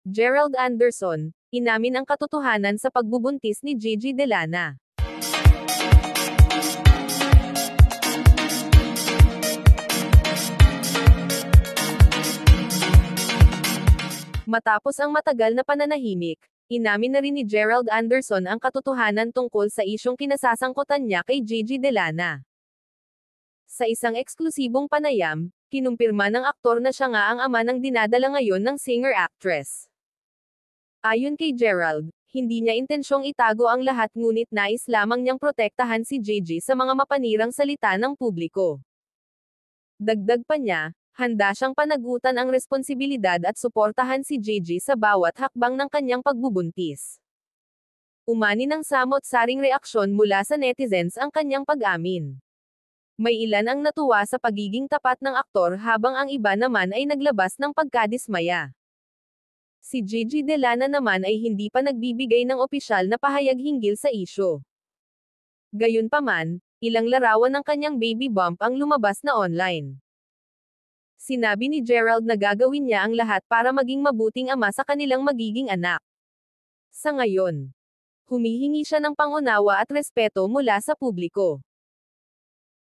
Gerald Anderson, inamin ang katotohanan sa pagbubuntis ni Gigi Delana. Matapos ang matagal na pananahimik, inamin na rin ni Gerald Anderson ang katotohanan tungkol sa isyong kinasasangkutan niya kay Gigi Delana. Sa isang eksklusibong panayam, kinumpirma ng aktor na siya nga ang ama ng dinadala ngayon ng singer-actress. Ayon kay Gerald, hindi niya intensyong itago ang lahat ngunit nais lamang niyang protektahan si Gigi sa mga mapanirang salita ng publiko. Dagdag pa niya, handa siyang panagutan ang responsibilidad at suportahan si Gigi sa bawat hakbang ng kanyang pagbubuntis. Umani ng samot-saring reaksyon mula sa netizens ang kanyang pag-amin. May ilan ang natuwa sa pagiging tapat ng aktor habang ang iba naman ay naglabas ng pagkadismaya. Si Gigi Delana naman ay hindi pa nagbibigay ng opisyal na pahayag hinggil sa isyu. Gayunpaman, ilang larawan ng kanyang baby bump ang lumabas na online. Sinabi ni Gerald na gagawin niya ang lahat para maging mabuting ama sa kanilang magiging anak. Sa ngayon, humihingi siya ng pangunawa at respeto mula sa publiko.